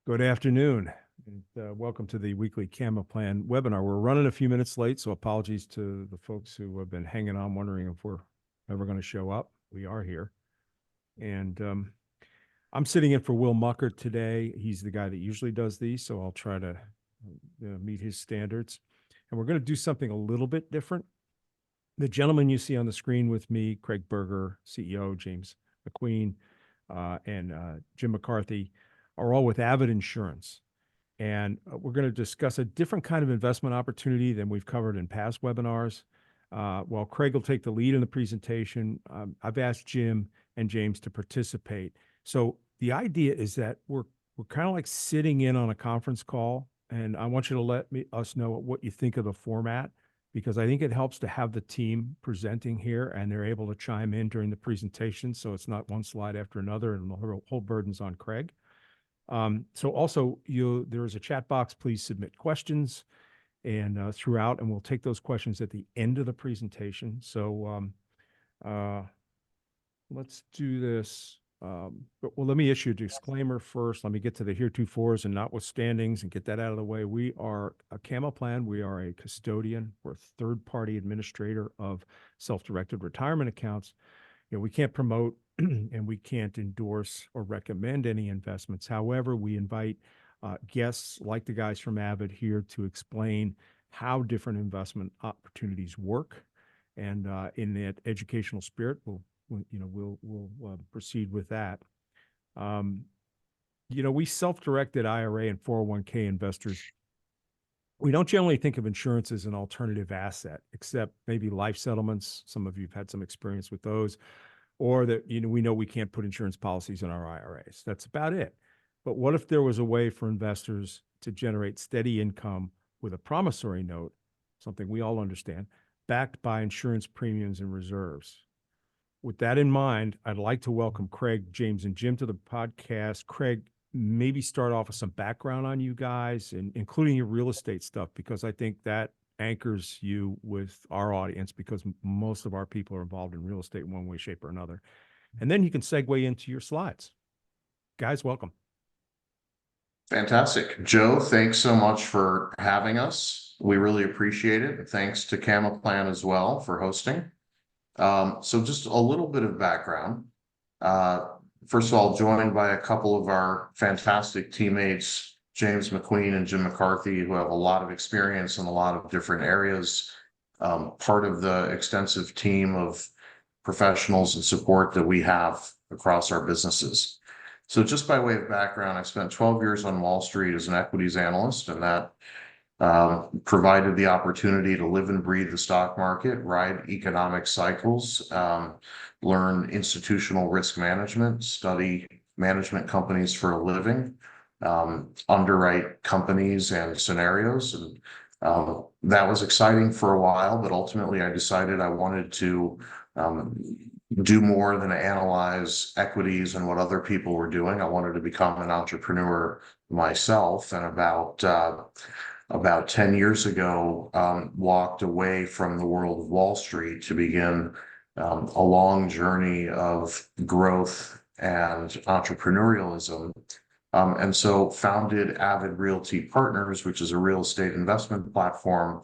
Good afternoon, and welcome to the weekly Camera Plan webinar. We're running a few minutes late, so apologies to the folks who have been hanging on, wondering if we're ever going to show up. We are here, and I'm sitting in for Will Mucker today. He's the guy that usually does these, so I'll try to meet his standards. And we're going to do something a little bit different. The gentleman you see on the screen with me, Craig Berger, CEO, James McQueen, and Jim McCarthy, are all with Avid Insurance. And we're going to discuss a different kind of investment opportunity than we've covered in past webinars. While Craig will take the lead in the presentation, I've asked Jim and James to participate. So the idea is that we're kind of like sitting in on a conference call, and I want you to let us know what you think of the format, because I think it helps to have the team presenting here and they're able to chime in during the presentation, so it's not one slide after another and the whole burden's on Craig. So also, there is a chat box. Please submit questions and throughout, and we'll take those questions at the end of the presentation. So let's do this. Well, let me issue a disclaimer first. Let me get to the heretofores and notwithstandings and get that out of the way. We are a Camera Plan. We are a custodian. We're a third-party administrator of self-directed retirement accounts. We can't promote and we can't endorse or recommend any investments. However, we invite guests like the guys from Avid here to explain how different investment opportunities work. And in that educational spirit, we'll proceed with that. We self-directed IRA and 401k investors. We don't generally think of insurance as an alternative asset, except maybe life settlements. Some of you have had some experience with those. Or that, we know we can't put insurance policies in our IRAs. That's about it. But what if there was a way for investors to generate steady income with a promissory note, something we all understand, backed by insurance premiums and reserves? With that in mind, I'd like to welcome Craig, James, and Jim to the podcast. Craig, maybe start off with some background on you guys, and including your real estate stuff, because I think that anchors you with our audience, because most of our people are involved in real estate in one way, shape, or another. And then you can segue into your slides. Guys, welcome. Fantastic. Joe, thanks so much for having us. We really appreciate it. Thanks to Camera Plan as well for hosting. So just a little bit of background. First of all, joined by a couple of our fantastic teammates, James McQueen and Jim McCarthy, who have a lot of experience in a lot of different areas, part of the extensive team of professionals and support that we have across our businesses. So just by way of background, I spent 12 years on Wall Street as an equities analyst, and that provided the opportunity to live and breathe the stock market, ride economic cycles, learn institutional risk management, study management companies for a living, underwrite companies and scenarios. And that was exciting for a while, but ultimately I decided I wanted to do more than analyze equities and what other people were doing. I wanted to become an entrepreneur myself, and about 10 years ago, walked away from the world of Wall Street to begin a long journey of growth and entrepreneurialism. And so founded Avid Realty Partners, which is a real estate investment platform.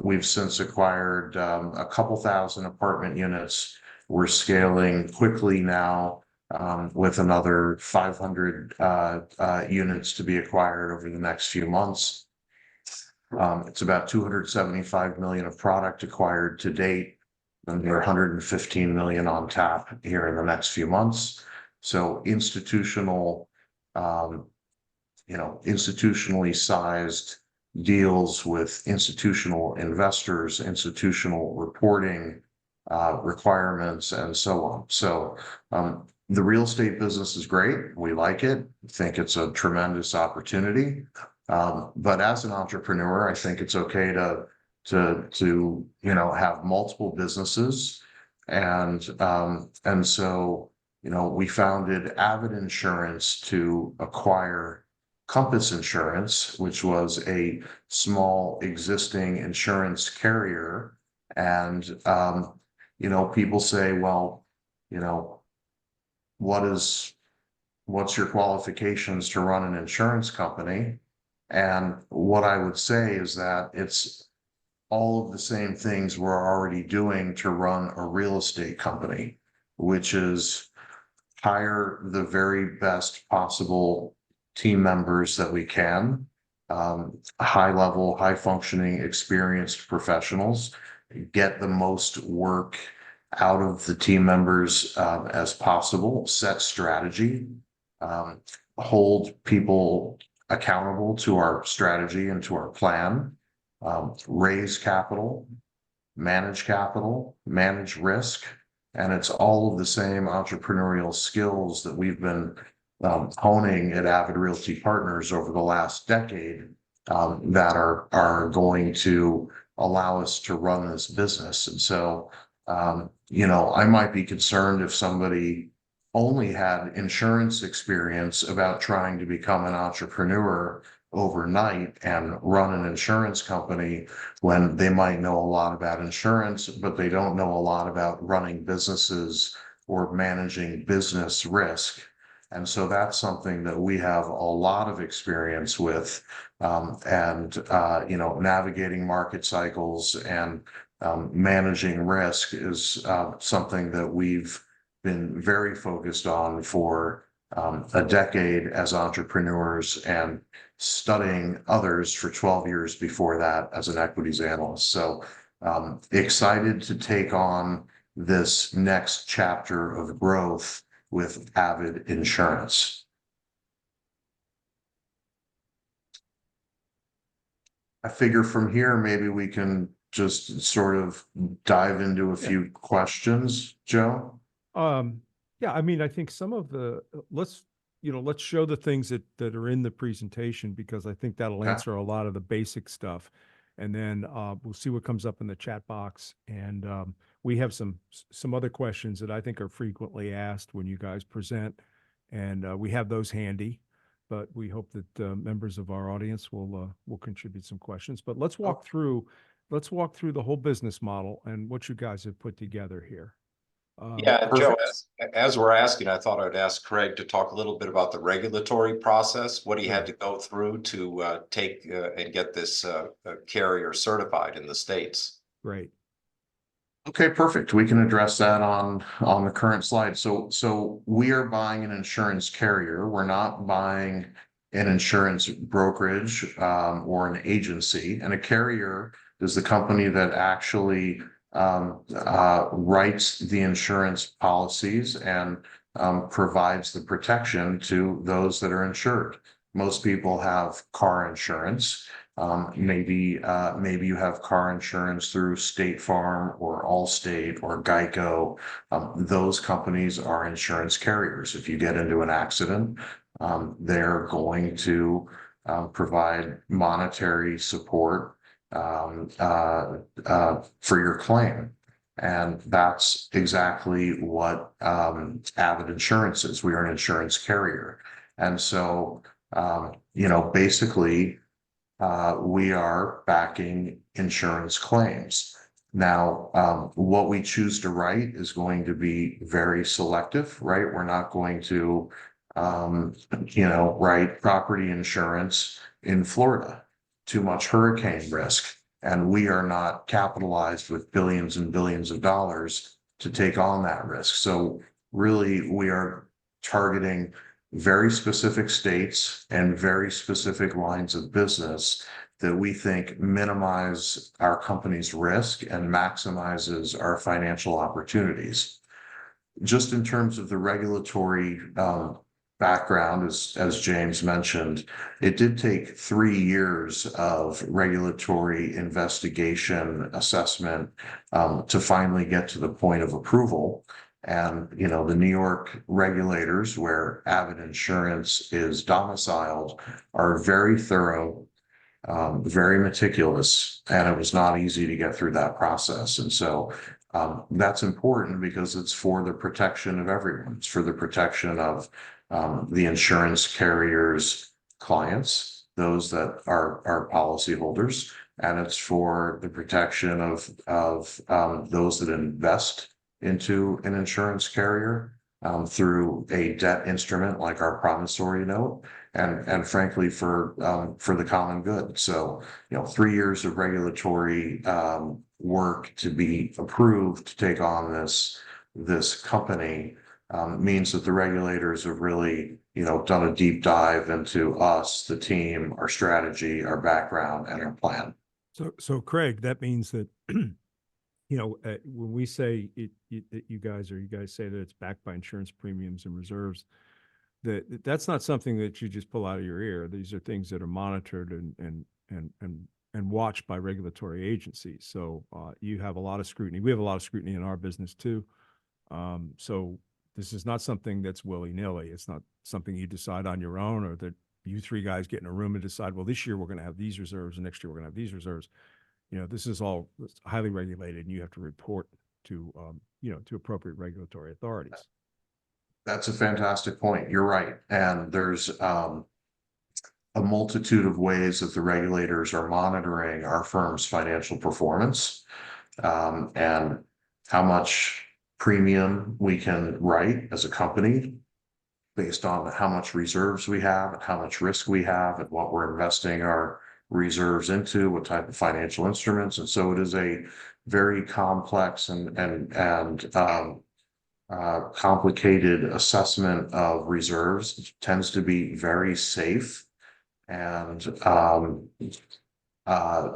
We've since acquired a couple thousand apartment units. We're scaling quickly now with another 500 units to be acquired over the next few months. It's about 275 million of product acquired to date, and there are 115 million on tap here in the next few months. So institutionally sized deals with institutional investors, institutional reporting requirements, and so on. So the real estate business is great. We like it. I think it's a tremendous opportunity. But as an entrepreneur, I think it's okay to have multiple businesses. And so we founded Avid Insurance to acquire Compass Insurance, which was a small existing insurance carrier. And people say, well, what what's your qualifications to run an insurance company? And what I would say is that it's all of the same things we're already doing to run a real estate company, which is hire the very best possible team members that we can, high level, high functioning, experienced professionals, get the most work out of the team members as possible, set strategy, um, hold people accountable to our strategy and to our plan, raise capital, manage risk, and it's all of the same entrepreneurial skills that we've been honing at Avid Realty Partners over the last decade that are going to allow us to run this business. And so, I might be concerned if somebody only had insurance experience about trying to become an entrepreneur overnight and run an insurance company when they might know a lot about insurance, but they don't know a lot about running businesses or managing business risk. And so that's something that we have a lot of experience with, navigating market cycles and managing risk is something that we've been very focused on for a decade as entrepreneurs and studying others for 12 years before that as an equities analyst. So excited to take on this next chapter of growth with Avid Insurance. I figure from here, maybe we can just sort of dive into a few questions, Joe. Yeah, I mean, I think some of the, let's show the things that are in the presentation, because I think that'll Yeah. answer a lot of the basic stuff. And then we'll see what comes up in the chat box. And we have some other questions that I think are frequently asked when you guys present. And we have those handy, but we hope that members of our audience will contribute some questions. But let's walk through the whole business model and what you guys have put together here. Yeah, Joe, as we're asking, I thought I'd ask Craig to talk a little bit about the regulatory process, what he had to go through to take and get this carrier certified in the States. Great. Okay, perfect. We can address that on the current slide. So we are buying an insurance carrier. We're not buying an insurance brokerage or an agency. And a carrier is the company that actually writes the insurance policies and provides the protection to those that are insured. Most people have car insurance. Maybe you have car insurance through State Farm or Allstate or Geico. Those companies are insurance carriers. If you get into an accident, they're going to provide monetary support for your claim. And that's exactly what Avid Insurance is. We are an insurance carrier. And so, basically, we are backing insurance claims. Now, what we choose to write is going to be very selective, right? We're not going to, write property insurance in Florida. Too much hurricane risk. And we are not capitalized with billions and billions of dollars to take on that risk. So really, we are targeting very specific states and very specific lines of business that we think minimize our company's risk and maximizes our financial opportunities. Just in terms of the regulatory background, as James mentioned, it did take 3 years of regulatory investigation assessment to finally get to the point of approval. And, the New York regulators, where Avid Insurance is domiciled, are very thorough, very meticulous, and it was not easy to get through that process. And so that's important because it's for the protection of everyone. It's for the protection of the insurance carrier's clients, those that are policyholders, and it's for the protection of those that invest into an insurance carrier. through a debt instrument like our promissory note, and frankly for the common good. So, 3 years of regulatory work to be approved to take on this company means that the regulators have really, done a deep dive into us, the team, our strategy, our background, and our plan. So Craig, that means that, when we say that you guys say that it's backed by insurance premiums and reserves, that's not something that you just pull out of your ear. These are things that are monitored and watched by regulatory agencies. So you have a lot of scrutiny. We have a lot of scrutiny in our business too. So this is not something that's willy-nilly. It's not something you decide on your own, or that you three guys get in a room and decide, well, this year we're going to have these reserves and next year we're going to have these reserves. This is all highly regulated, and you have to report to, to appropriate regulatory authorities. That's a fantastic point. You're right. And there's a multitude of ways that the regulators are monitoring our firm's financial performance, and how much premium we can write as a company based on how much reserves we have and how much risk we have and what we're investing our reserves into, what type of financial instruments. And so it is a very complex and complicated assessment of reserves. It tends to be very safe, and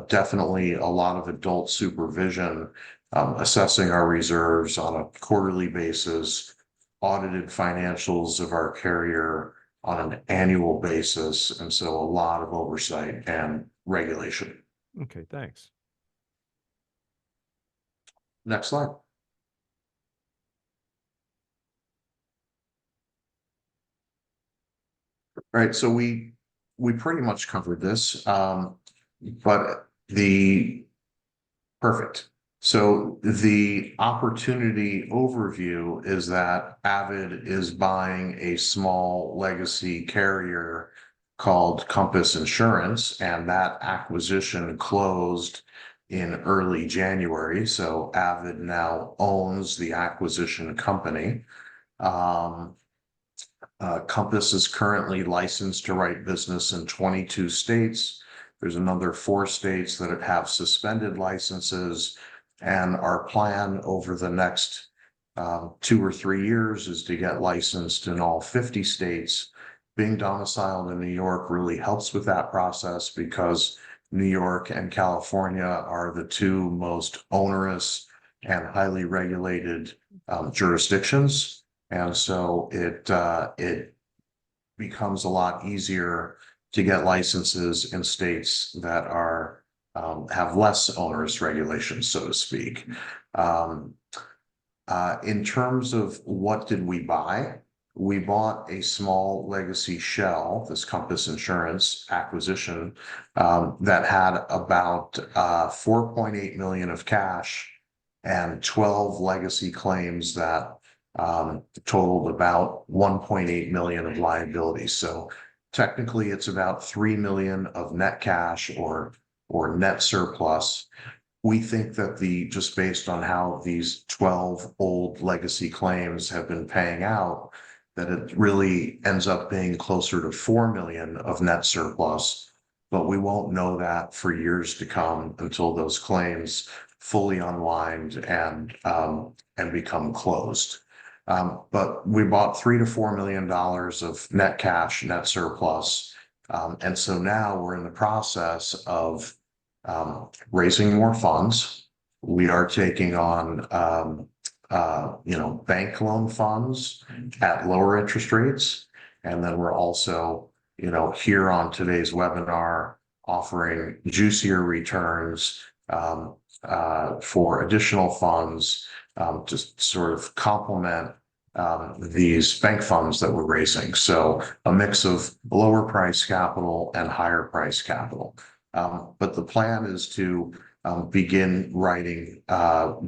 definitely a lot of adult supervision, assessing our reserves on a quarterly basis, audited financials of our carrier on an annual basis, and so a lot of oversight and regulation. Okay, thanks. Next slide. All right, so we pretty much covered this, but perfect. So the opportunity overview is that Avid is buying a small legacy carrier called Compass Insurance, and that acquisition closed in early January. So Avid now owns the acquisition company. Compass is currently licensed to write business in 22 states. There's another 4 states that have suspended licenses. And our plan over the next 2 or 3 years is to get licensed in all 50 states. Being domiciled in New York really helps with that process, because New York and California are the 2 most onerous and highly regulated jurisdictions. And so it becomes a lot easier to get licenses in states that are have less onerous regulations, so to speak. In terms of what did we buy, we bought a small legacy shell, this Compass Insurance acquisition, that had about 4.8 million of cash and 12 legacy claims that totaled about 1.8 million of liability. So technically it's about 3 million of net cash or net surplus. We think that just based on how these 12 old legacy claims have been paying out, that it really ends up being closer to 4 million of net surplus, but we won't know that for years to come until those claims fully unwind and become closed. But we bought $3 to $4 million of net cash, net surplus. And so now we're in the process of raising more funds. We are taking on, bank loan funds at lower interest rates. And then we're also, here on today's webinar, offering juicier returns for additional funds, to sort of complement these bank funds that we're raising. So a mix of lower price capital and higher price capital. But the plan is to begin writing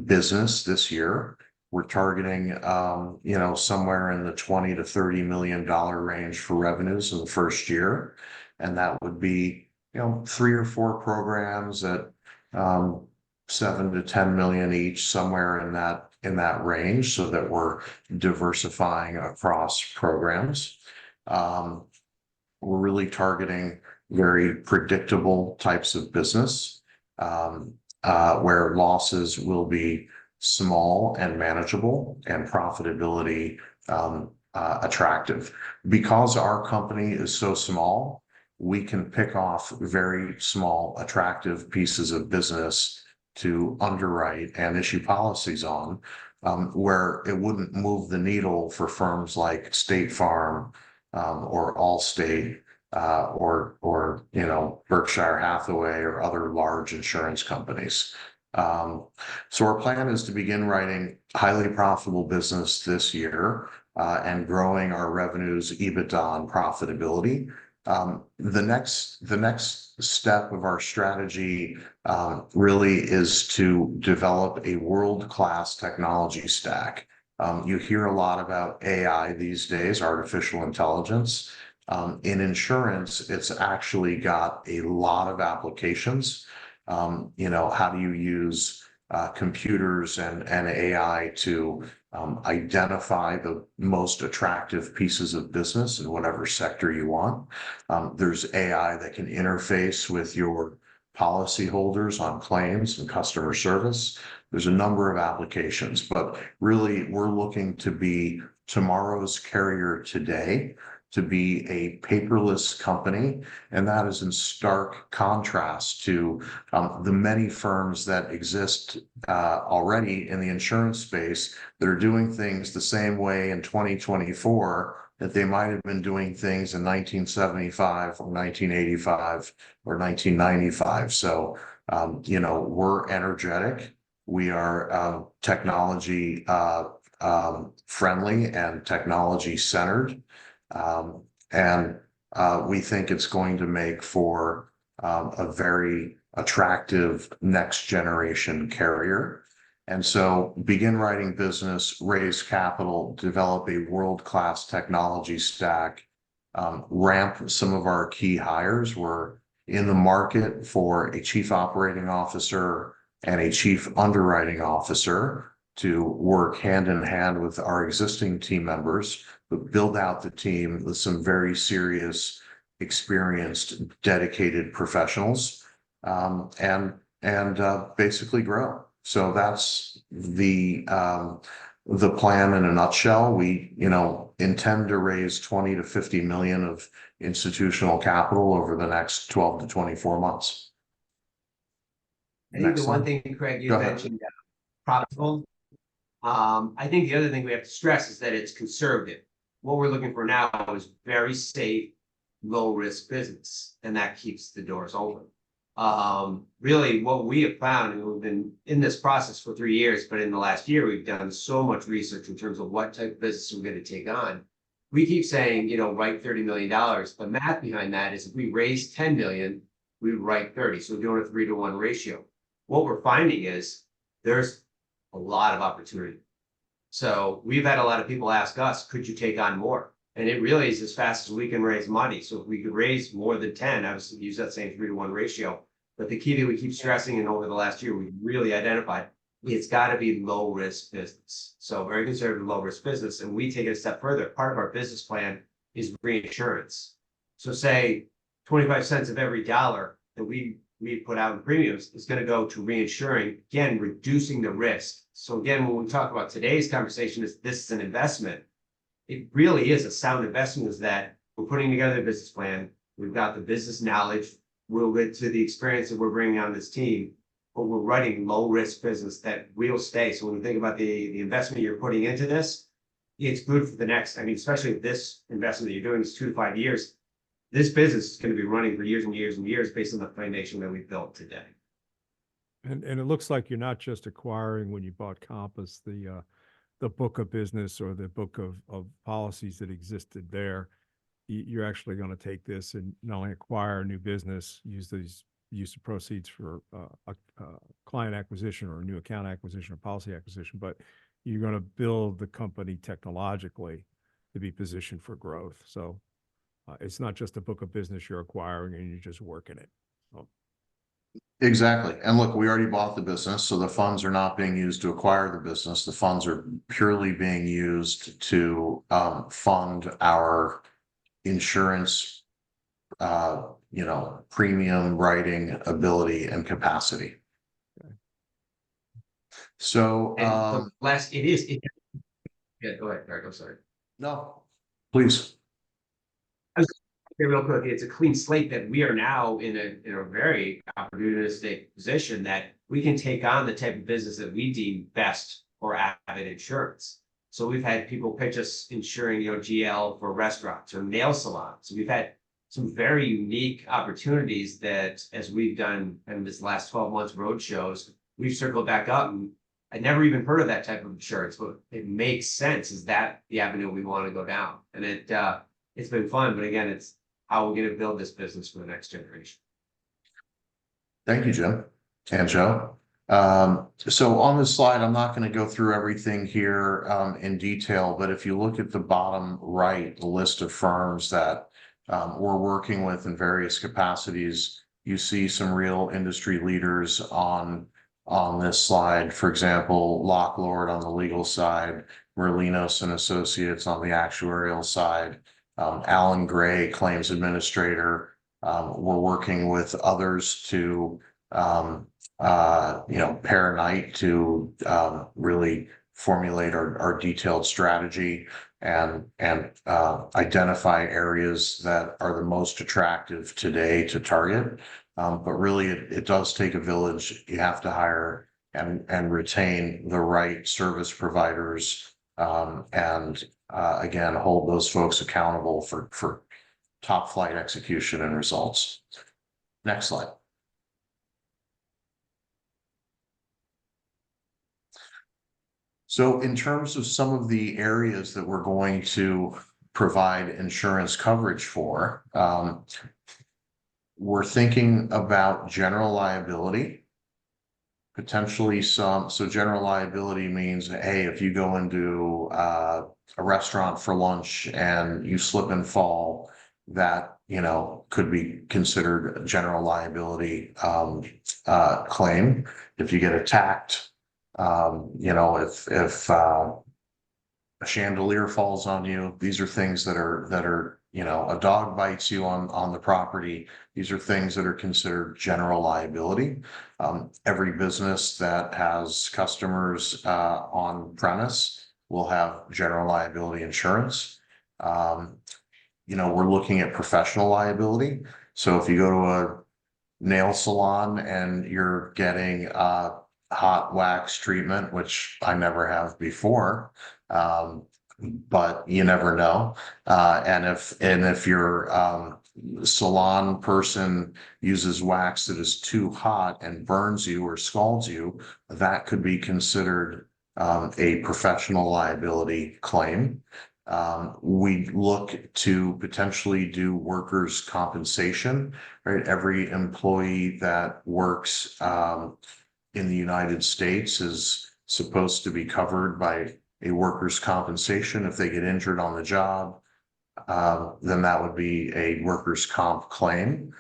business this year. We're targeting, somewhere in the $20 to $30 million range for revenues in the first year. And that would be, 3 or 4 programs at 7 to 10 million each, somewhere in that range so that we're diversifying across programs. We're really targeting very predictable types of business, where losses will be small and manageable and profitability attractive. Because our company is so small, we can pick off very small, attractive pieces of business to underwrite and issue policies on, where it wouldn't move the needle for firms like State Farm, or Allstate, or Berkshire Hathaway or other large insurance companies. So our plan is to begin writing highly profitable business this year, and growing our revenues, EBITDA, and profitability. The next step of our strategy really is to develop a world-class technology stack. You hear a lot about AI these days, artificial intelligence. In insurance, it's actually got a lot of applications. How do you use computers and AI to identify the most attractive pieces of business in whatever sector you want? There's AI that can interface with your policyholders on claims and customer service. There's a number of applications, but really we're looking to be tomorrow's carrier today, to be a paperless company. And that is in stark contrast to the many firms that exist already in the insurance space that are doing things the same way in 2024 that they might have been doing things in 1975 or 1985 or 1995. So, we're energetic. We are technology friendly and technology centered. And we think it's going to make for a very attractive next generation carrier. And so begin writing business, raise capital, develop a world-class technology stack, ramp some of our key hires. We're in the market for a chief operating officer and a chief underwriting officer to work hand in hand with our existing team members, but build out the team with some very serious, experienced, dedicated professionals, and basically grow. So that's the plan in a nutshell. We, intend to raise 20 to 50 million of institutional capital over the next 12 to 24 months. I think the one thing, Craig, you mentioned, profitable. I think the other thing we have to stress is that it's conservative. What we're looking for now is very safe, low risk business, and that keeps the doors open. Really what we have found, and we've been in this process for 3 years, but in the last year, we've done so much research in terms of what type of business we're going to take on. We keep saying, write $30 million. The math behind that is if we raise 10 million, we write 30. So we're doing a 3-to-1 ratio. What we're finding is there's a lot of opportunity. So we've had a lot of people ask us, could you take on more? And it really is as fast as we can raise money. So if we could raise more than 10, I was use that same 3-to-1 ratio. But the key that we keep stressing, and over the last year, we really identified, it's got to be low risk business. So very conservative, low risk business. And we take it a step further. Part of our business plan is reinsurance. So say 25 cents of every dollar that we put out in premiums is going to go to reinsuring, again, reducing the risk. So again, when we talk about today's conversation, is this is an investment. It really is a sound investment, is that we're putting together a business plan. We've got the business knowledge. We'll get to the experience that we're bringing on this team, but we're writing low risk business that will stay. So when you think about the investment you're putting into this, it's good for the next, especially if this investment that you're doing is 2 to 5 years, this business is going to be running for years and years and years based on the foundation that we've built today. And it looks like you're not just acquiring, when you bought Compass, the book of business or the book of policies that existed there. You're actually going to take this and not only acquire new business, use the proceeds for a client acquisition or a new account acquisition or policy acquisition, but you're going to build the company technologically to be positioned for growth. So it's not just a book of business you're acquiring and you're just working it. So. Exactly. And look, we already bought the business, so the funds are not being used to acquire the business. The funds are purely being used to fund our insurance, premium writing ability and capacity. So, And the last, yeah, go ahead, Eric, I'm sorry. no, please. Real quick, it's a clean slate that we are now in a very opportunistic position that we can take on the type of business that we deem best for Avid Insurance. So we've had people pitch us insuring, GL for restaurants or nail salons. So we've had some very unique opportunities that as we've done in this last 12 months road shows, we've circled back up and I never even heard of that type of insurance, but it makes sense. Is that the avenue we want to go down? And it's been fun, but again, it's how we're going to build this business for the next generation. Thank you, Jim and Joe. So on this slide, I'm not going to go through everything here in detail, but if you look at the bottom right, the list of firms that we're working with in various capacities, you see some real industry leaders on this slide. For example, Locklord on the legal side, Merlinos and Associates on the actuarial side, Alan Gray, claims administrator. We're working with others to, pair night to really formulate our detailed strategy and identify areas that are the most attractive today to target. But really, it does take a village. You have to hire and retain the right service providers and again, hold those folks accountable for top flight execution and results. Next slide. So in terms of some of the areas that we're going to provide insurance coverage for, we're thinking about general liability. Potentially so general liability means, hey, if you go into a restaurant for lunch and you slip and fall, that, could be considered a general liability claim. If you get attacked, if a chandelier falls on you, these are things that are, a dog bites you on the property. These are things that are considered general liability. Every business that has customers on premise will have general liability insurance. We're looking at professional liability. So if you go to a nail salon and you're getting hot wax treatment, which I never have before, but you never know. And if your salon person uses wax that is too hot and burns you or scalds you, that could be considered a professional liability claim. We look to potentially do workers' compensation, right? Every employee that works in the United States is supposed to be covered by a workers' compensation. If they get injured on the job, then that would be a workers' comp claim.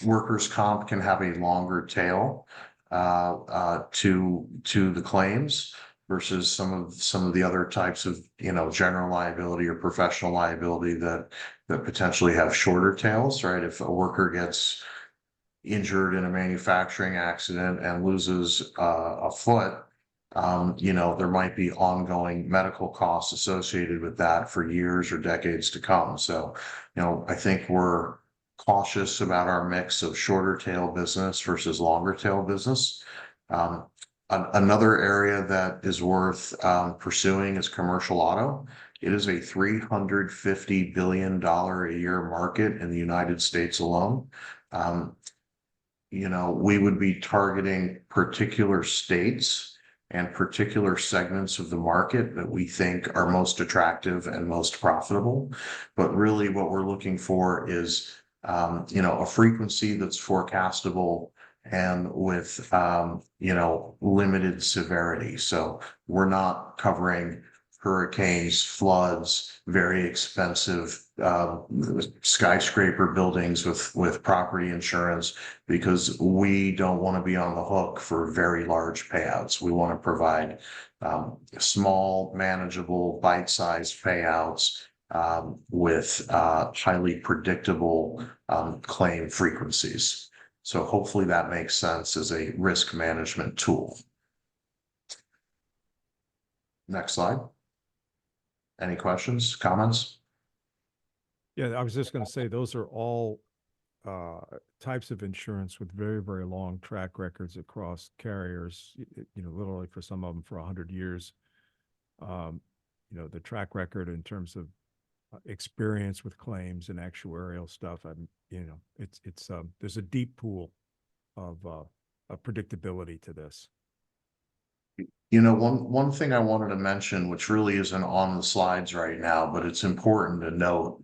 Workers' comp can have a longer tail to the claims versus some of the other types of general liability or professional liability that potentially have shorter tails, right? If a worker gets injured in a manufacturing accident and loses a foot, there might be ongoing medical costs associated with that for years or decades to come. So, I think we're cautious about our mix of shorter tail business versus longer tail business. Another area that is worth pursuing is commercial auto. It is a $350 billion a year market in the United States alone. We would be targeting particular states and particular segments of the market that we think are most attractive and most profitable. But really what we're looking for is, a frequency that's forecastable and with, limited severity. So we're not covering hurricanes, floods, very expensive skyscraper buildings with property insurance, because we don't want to be on the hook for very large payouts. We want to provide small, manageable, bite-sized payouts with highly predictable claim frequencies. So hopefully that makes sense as a risk management tool. Next slide. Any questions, comments? Yeah, I was just going to say, those are all types of insurance with very, very long track records across carriers, literally for some of them for 100 years. The track record in terms of experience with claims and actuarial stuff, there's a deep pool of predictability to this. One thing I wanted to mention, which really isn't on the slides right now, but it's important to note,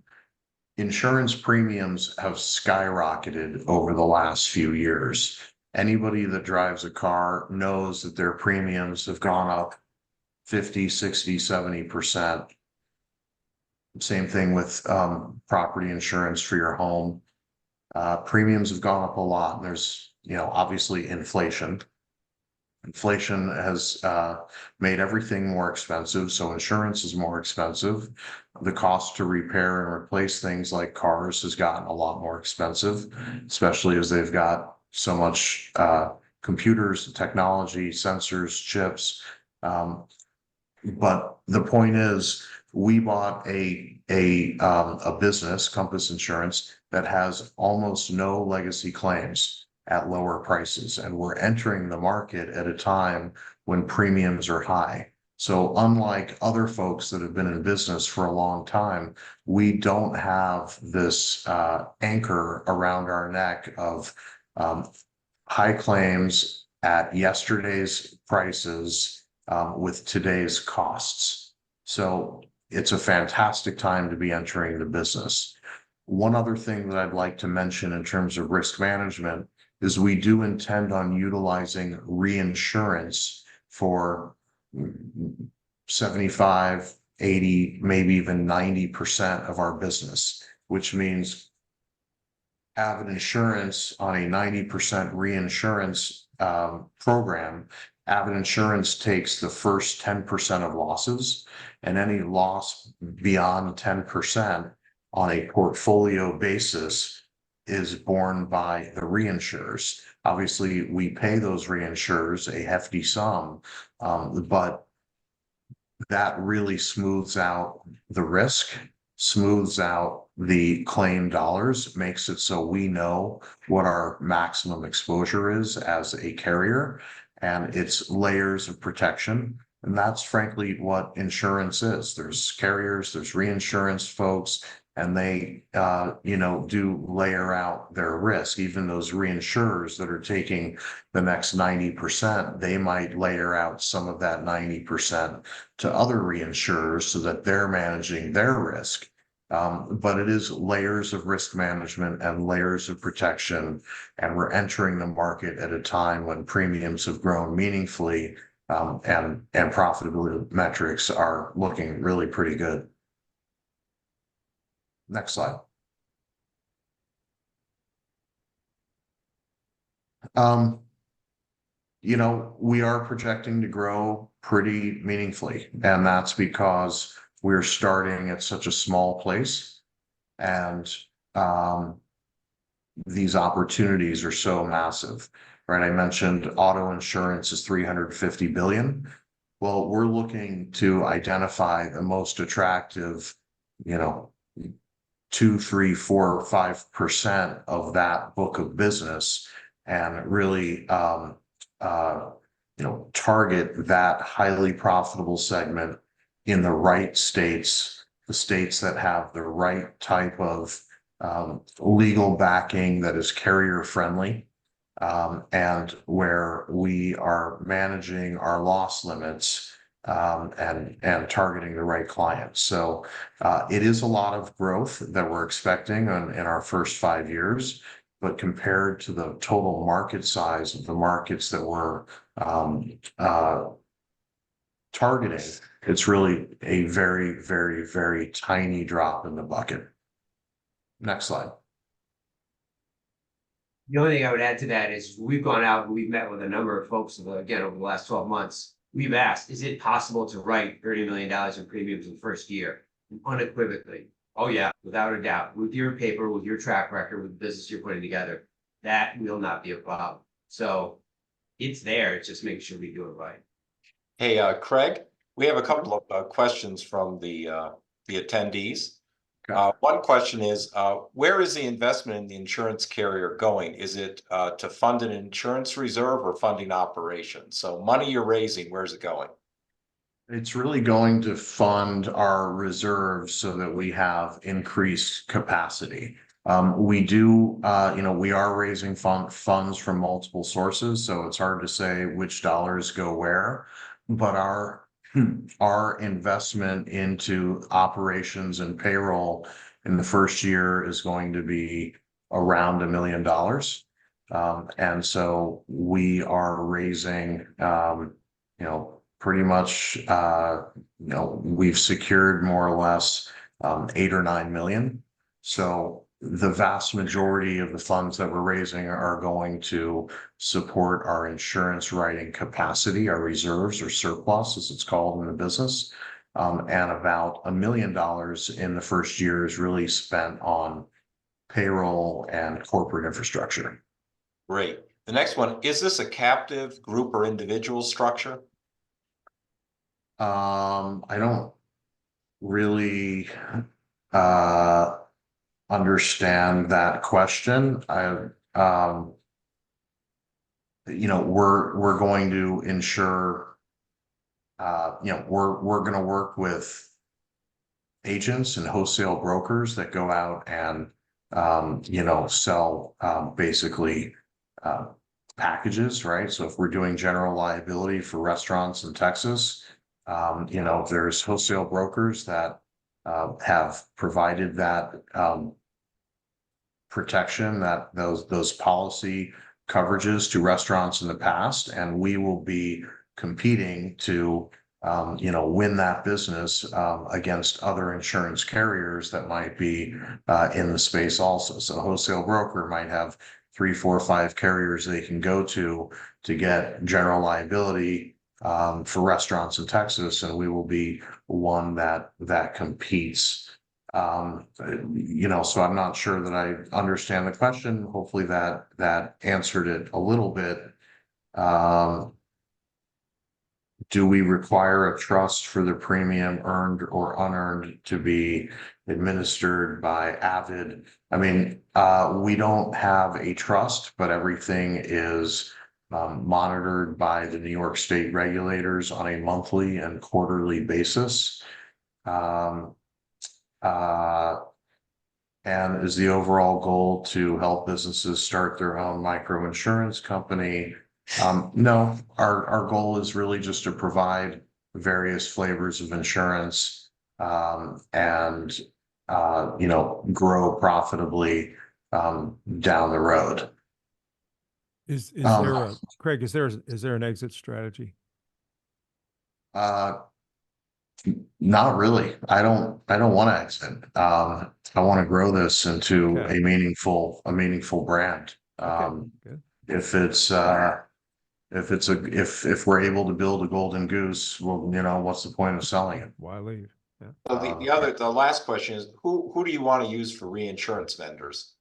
insurance premiums have skyrocketed over the last few years. Anybody that drives a car knows that their premiums have gone up 50, 60, 70%. Same thing with property insurance for your home. Premiums have gone up a lot. And there's, obviously inflation. Inflation has made everything more expensive, so insurance is more expensive. The cost to repair and replace things like cars has gotten a lot more expensive, especially as they've got so much computers, technology, sensors, chips. But the point is, we bought a business, Compass Insurance, that has almost no legacy claims at lower prices, and we're entering the market at a time when premiums are high. So unlike other folks that have been in business for a long time, we don't have this anchor around our neck of high claims at yesterday's prices with today's costs. So it's a fantastic time to be entering the business. One other thing that I'd like to mention in terms of risk management is we do intend on utilizing reinsurance for 75, 80, maybe even 90% of our business, which means Avid Insurance on a 90% reinsurance program. Avid Insurance takes the first 10% of losses, and any loss beyond 10% on a portfolio basis is borne by the reinsurers. Obviously, we pay those reinsurers a hefty sum, but that really smooths out the risk, smooths out the claim dollars, makes it so we know what our maximum exposure is as a carrier, and it's layers of protection. And that's frankly what insurance is. There's carriers, there's reinsurance folks, and they, do layer out their risk. Even those reinsurers that are taking the next 90%, they might layer out some of that 90% to other reinsurers so that they're managing their risk. But it is layers of risk management and layers of protection, and we're entering the market at a time when premiums have grown meaningfully, and profitability metrics are looking really pretty good. Next slide. We are projecting to grow pretty meaningfully, and that's because we're starting at such a small place, and these opportunities are so massive, right? I mentioned auto insurance is $350 billion. Well, we're looking to identify the most attractive, 2, 3, 4, 5% of that book of business, and really, target that highly profitable segment in the right states, the states that have the right type of legal backing that is carrier friendly, and where we are managing our loss limits and targeting the right clients. So it is a lot of growth that we're expecting in our first 5 years, but compared to the total market size of the markets that we're targeting, it's really a very, very, very tiny drop in the bucket. Next slide. The only thing I would add to that is we've gone out and we've met with a number of folks, again, over the last 12 months. We've asked, is it possible to write $30 million in premiums in the first year? Unequivocally. Oh yeah, without a doubt, with your paper, with your track record, with the business you're putting together, that will not be a problem. So it's there, it's just making sure we do it right. Hey, Craig, we have a couple of questions from the attendees. One question is, where is the investment in the insurance carrier going? Is it to fund an insurance reserve or funding operations? So money you're raising, where's it going? It's really going to fund our reserves so that we have increased capacity. We do, we are raising funds from multiple sources, so it's hard to say which dollars go where, but our investment into operations and payroll in the first year is going to be around $1 million. And so we are raising, pretty much, we've secured more or less 8 or 9 million. So the vast majority of the funds that we're raising are going to support our insurance writing capacity, our reserves or surplus, as it's called in the business. And about $1 million in the first year is really spent on payroll and corporate infrastructure. Great. The next one, is this a captive group or individual structure? I don't really understand that question. We're going to ensure, we're going to work with agents and wholesale brokers that go out and, sell basically packages, right? So if we're doing general liability for restaurants in Texas, there's wholesale brokers that have provided that protection, that those policy coverages to restaurants in the past, and we will be competing to win that business against other insurance carriers that might be in the space also. So a wholesale broker might have 3, 4, 5 carriers they can go to get general liability for restaurants in Texas, and we will be one that competes. So I'm not sure that I understand the question. Hopefully that answered it a little bit. Do we require a trust for the premium earned or unearned to be administered by Avid? I mean, we don't have a trust, but everything is monitored by the New York State regulators on a monthly and quarterly basis. And is the overall goal to help businesses start their own micro insurance company? No, our goal is really just to provide various flavors of insurance, and grow profitably down the road. Is there a, Craig, is there an exit strategy? Not really. I don't want to exit. I want to grow this into Okay. a meaningful brand. Good. If we're able to build a golden goose, well, what's the point of selling it? Why leave? Yeah. So the last question is, who do you want to use for reinsurance vendors?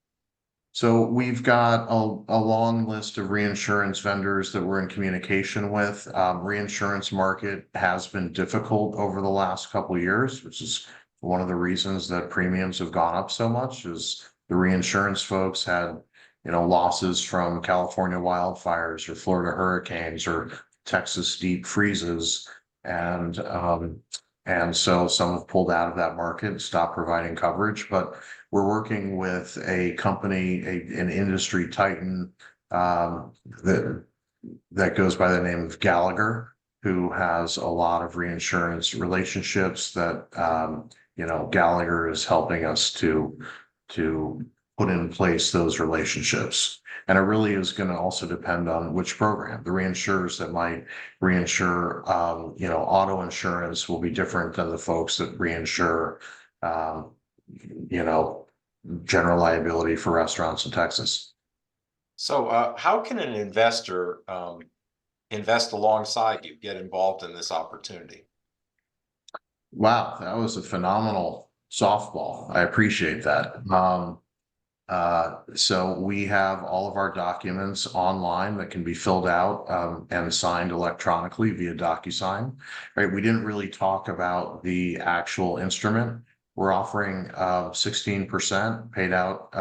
So we've got a long list of reinsurance vendors that we're in communication with. Reinsurance market has been difficult over the last couple of years, which is one of the reasons that premiums have gone up so much. Is the reinsurance folks had losses from California wildfires or Florida hurricanes or Texas deep freezes, and so some have pulled out of that market and stopped providing coverage. But we're working with a company, an industry titan that goes by the name of Gallagher, who has a lot of reinsurance relationships that Gallagher is helping us to put in place those relationships. And it really is going to also depend on which program. The reinsurers that might reinsure, auto insurance will be different than the folks that reinsure, general liability for restaurants in Texas. So how can an investor invest alongside you, get involved in this opportunity? Wow, that was a phenomenal softball. I appreciate that. So we have all of our documents online that can be filled out and signed electronically via DocuSign. Right? We didn't really talk about the actual instrument. We're offering 16% paid out,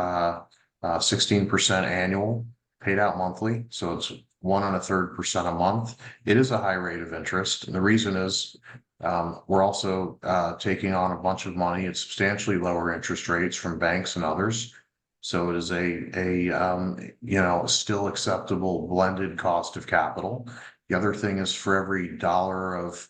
16% annual, paid out monthly. So it's 1 1/3% a month. It is a high rate of interest. And the reason is we're also taking on a bunch of money at substantially lower interest rates from banks and others. So it is a still acceptable blended cost of capital. The other thing is for every dollar of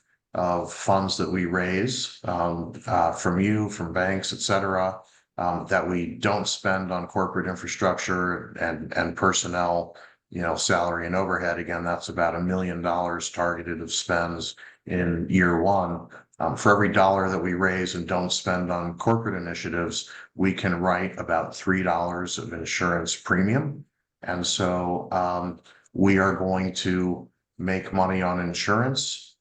funds that we raise from you, from banks, et cetera, that we don't spend on corporate infrastructure and personnel, salary and overhead. Again, that's about $1 million targeted of spends in year one. For every dollar that we raise and don't spend on corporate initiatives, we can write about $3 of insurance premium. And so we are going to make money on insurance.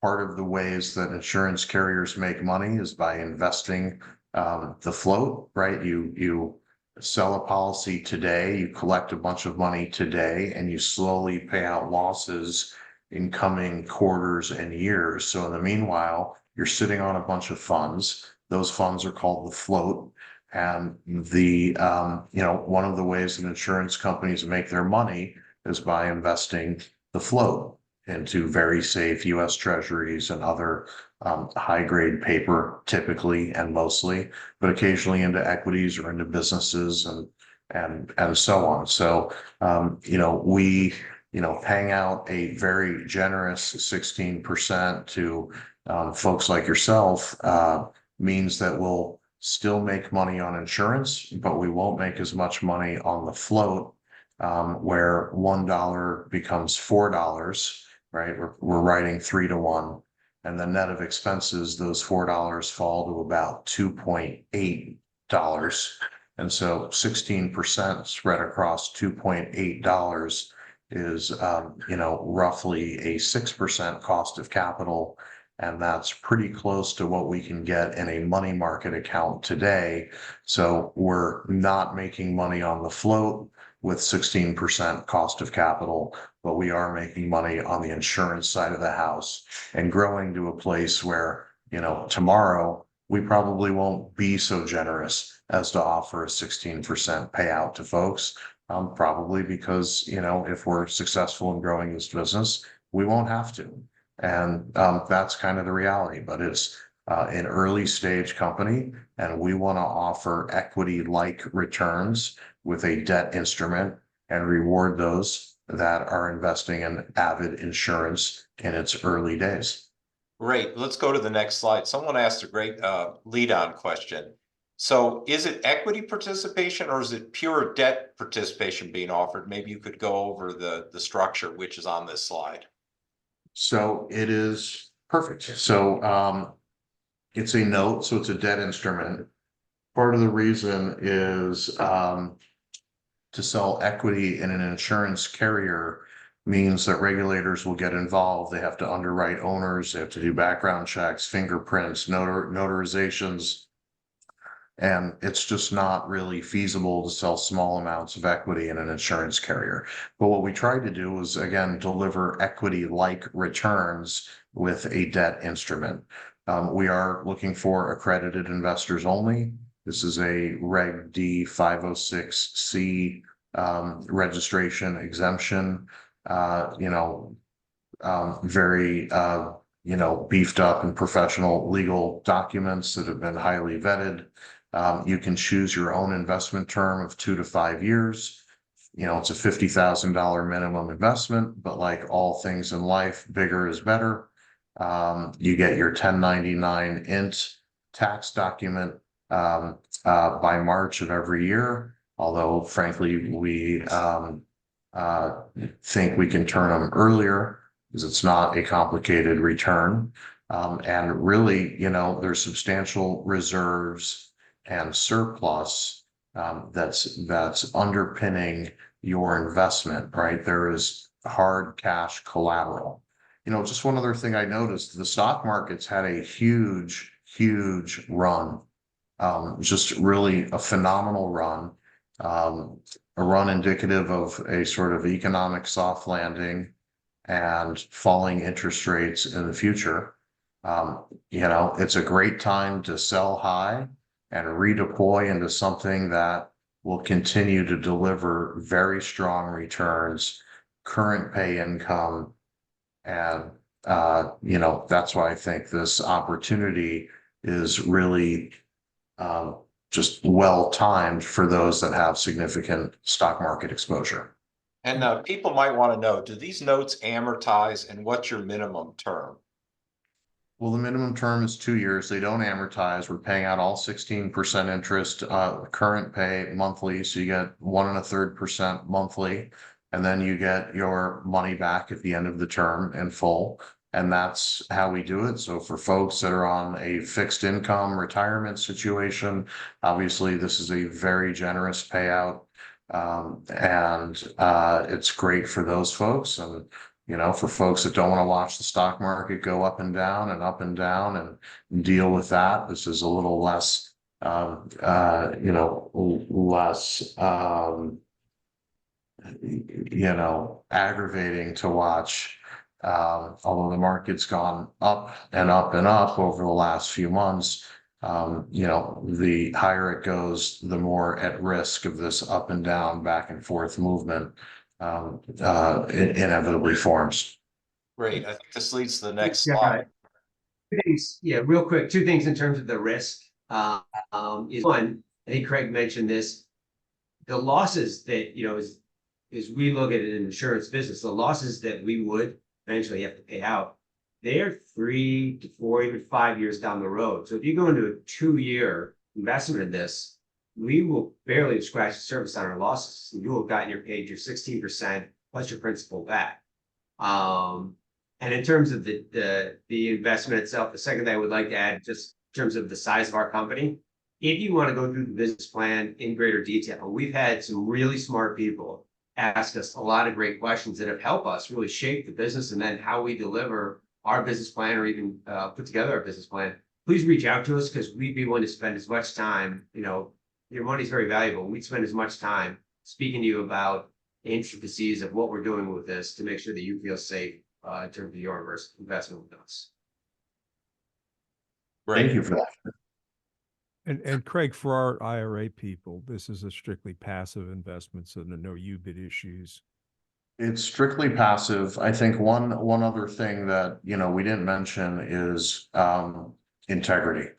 Part of the ways that insurance carriers make money is by investing the float, right? You sell a policy today, you collect a bunch of money today, and you slowly pay out losses in coming quarters and years. So in the meanwhile, you're sitting on a bunch of funds. Those funds are called the float. And one of the ways that insurance companies make their money is by investing the float into very safe US Treasuries and other high grade paper, typically and mostly, but occasionally into equities or into businesses and so on. So we paying out a very generous 16% to folks like yourself means that we'll still make money on insurance, but we won't make as much money on the float, where $1 becomes $4, right? We're writing 3 to 1. And the net of expenses, those $4 fall to about $2.8. And so 16% spread across $2.8 is, roughly a 6% cost of capital. And that's pretty close to what we can get in a money market account today. So we're not making money on the float with 16% cost of capital, but we are making money on the insurance side of the house and growing to a place where, tomorrow we probably won't be so generous as to offer a 16% payout to folks. Probably because, if we're successful in growing this business, we won't have to. And that's kind of the reality, but it's an early stage company, and we want to offer equity-like returns with a debt instrument and reward those that are investing in Avid insurance in its early days. Great. Let's go to the next slide. Someone asked a great lead-on question. So is it equity participation or is it pure debt participation being offered? Maybe you could go over the structure, which is on this slide. So it is perfect. So it's a note, so it's a debt instrument. Part of the reason is to sell equity in an insurance carrier means that regulators will get involved. They have to underwrite owners, they have to do background checks, fingerprints, notarizations. And it's just not really feasible to sell small amounts of equity in an insurance carrier. But what we tried to do was, again, deliver equity-like returns with a debt instrument. We are looking for accredited investors only. This is a Reg D 506C registration exemption, very, beefed up and professional legal documents that have been highly vetted. You can choose your own investment term of 2 to 5 years. It's a $50,000 minimum investment, but like all things in life, bigger is better. You get your 1099 int tax document by March of every year. Although frankly, we think we can turn them earlier because it's not a complicated return. And really, there's substantial reserves and surplus that's underpinning your investment, right? There is hard cash collateral. Just one other thing I noticed, the stock market's had a huge, huge run. Just really a phenomenal run. A run indicative of a sort of economic soft landing and falling interest rates in the future. It's a great time to sell high and redeploy into something that will continue to deliver very strong returns, current pay income. And, that's why I think this opportunity is really just well timed for those that have significant stock market exposure. And people might want to know, do these notes amortize, and what's your minimum term? Well, the minimum term is 2 years. They don't amortize. We're paying out all 16% interest, current pay monthly. So you get 1.33% monthly, and then you get your money back at the end of the term in full. And that's how we do it. So for folks that are on a fixed income retirement situation, obviously this is a very generous payout. And it's great for those folks. And for folks that don't want to watch the stock market go up and down and deal with that, this is a little less, aggravating to watch. Although the market's gone up and up and up over the last few months, the higher it goes, the more at risk of this up and down, back and forth movement inevitably forms. Great. I think this leads to the next Yeah. slide. Two things, real quick, two things in terms of the risk. Is one, I think Craig mentioned this, the losses that, as we look at an insurance business, the losses that we would eventually have to pay out, they're 3 to 4, even 5 years down the road. So if you go into a 2-year investment in this, we will barely scratch the surface on our losses. You will have gotten paid your 16% plus your principal back. And in terms of the investment itself, the second thing I would like to add, just in terms of the size of our company, if you want to go through the business plan in greater detail, we've had some really smart people ask us a lot of great questions that have helped us really shape the business and then how we deliver our business plan or even put together our business plan. Please reach out to us because we'd be willing to spend as much time, your money's very valuable. We'd spend as much time speaking to you about the intricacies of what we're doing with this to make sure that you feel safe in terms of your investment with us. Thank you for that. And Craig, for our IRA people, this is a strictly passive investment, so there are no UBIT issues. It's strictly passive. I think one other thing that we didn't mention is integrity.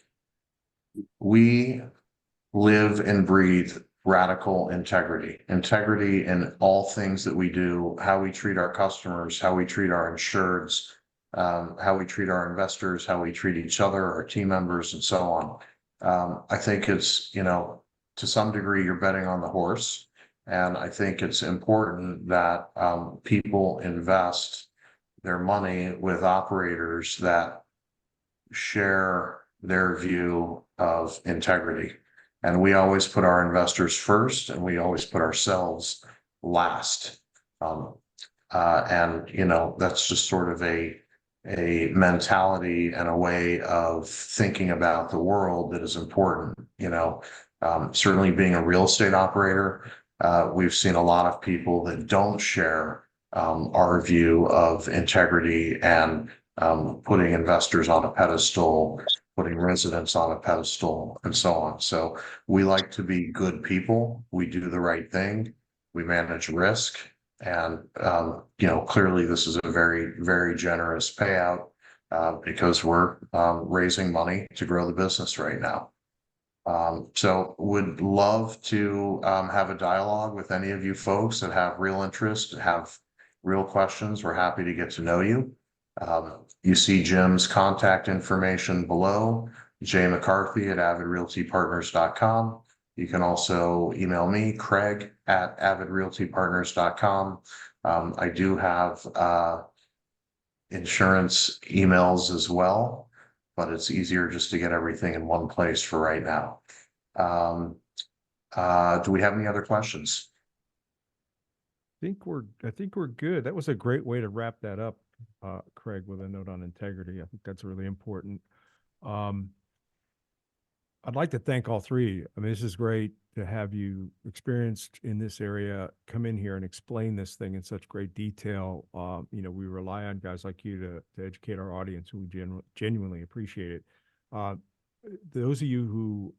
We live and breathe radical integrity in all things that we do, how we treat our customers, how we treat our insureds, how we treat our investors, how we treat each other, our team members, and so on. I think it's, to some degree, you're betting on the horse. And I think it's important that people invest their money with operators that share their view of integrity. And we always put our investors first, and we always put ourselves last. And that's just sort of a mentality and a way of thinking about the world that is important. Certainly being a real estate operator, we've seen a lot of people that don't share our view of integrity and putting investors on a pedestal, putting residents on a pedestal, and so on. So we like to be good people. We do the right thing. We manage risk. And, clearly this is a very, very generous payout because we're raising money to grow the business right now. So would love to have a dialogue with any of you folks that have real interest, have real questions. We're happy to get to know you. You see Jim's contact information below. jmccarthy@avidrealtypartners.com. You can also email me, Craig@avidrealtypartners.com. I do have insurance emails as well, but it's easier just to get everything in one place for right now. Do we have any other questions? I think we're good. That was a great way to wrap that up, Craig, with a note on integrity. I think that's really important. I'd like to thank all three. I mean, this is great to have you experienced in this area come in here and explain this thing in such great detail. You know, we rely on guys like you to educate our audience, who we genuinely appreciate it. Those of you who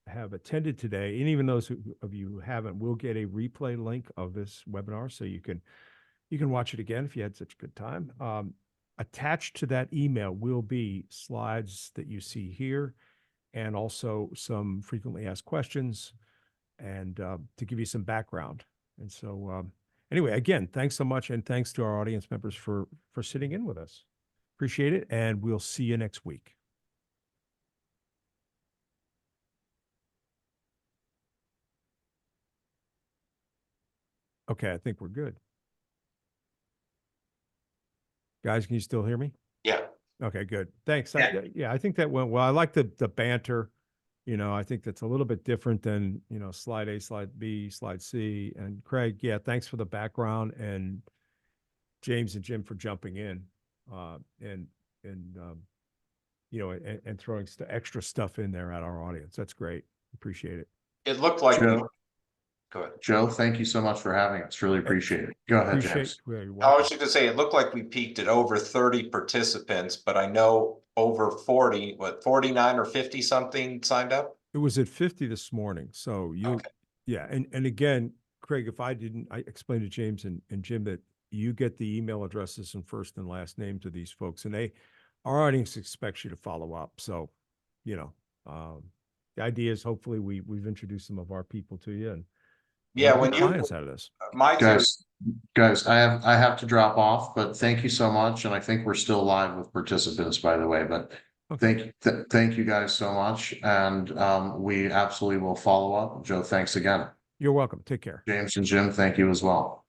have attended today, and even those of you who haven't, will get a replay link of this webinar, so you can watch it again if you had such a good time. Attached to that email will be slides that you see here, and also some frequently asked questions, and to give you some background. And so anyway, again, thanks so much, and thanks to our audience members for sitting in with us. Appreciate it, and we'll see you next week. Okay, I think we're good. Guys, can you still hear me? Yeah. Okay, good. Thanks. Yeah. Yeah, I think that went well. I like the banter. You know, I think that's a little bit different than, you know, slide A, slide B, slide C. And Craig, yeah, thanks for the background, and James and Jim for jumping in, and you know, and throwing extra stuff in there at our audience. That's great. Appreciate it. It looked like. Joe, Go ahead. Joe, thank you so much for having us. Really appreciate it. Go ahead, James. Yeah, you're I welcome. was just gonna say, it looked like we peaked at over 30 participants, but I know over 40, 49 or 50 something signed up? It was at 50 this morning. So Okay. yeah. And again, Craig, if I explained to James and Jim that you get the email addresses and first and last name to these folks, and our audience expects you to follow up. So, you know, the idea is hopefully we've introduced some of our people to you, and Yeah, get when you, clients out of this. my Guys, I have to drop off, but thank you so much. And I think we're still live with participants, by the way, but Okay. thank you guys so much. And we absolutely will follow up. Joe, thanks again. You're welcome. Take care. James and Jim, thank you as well.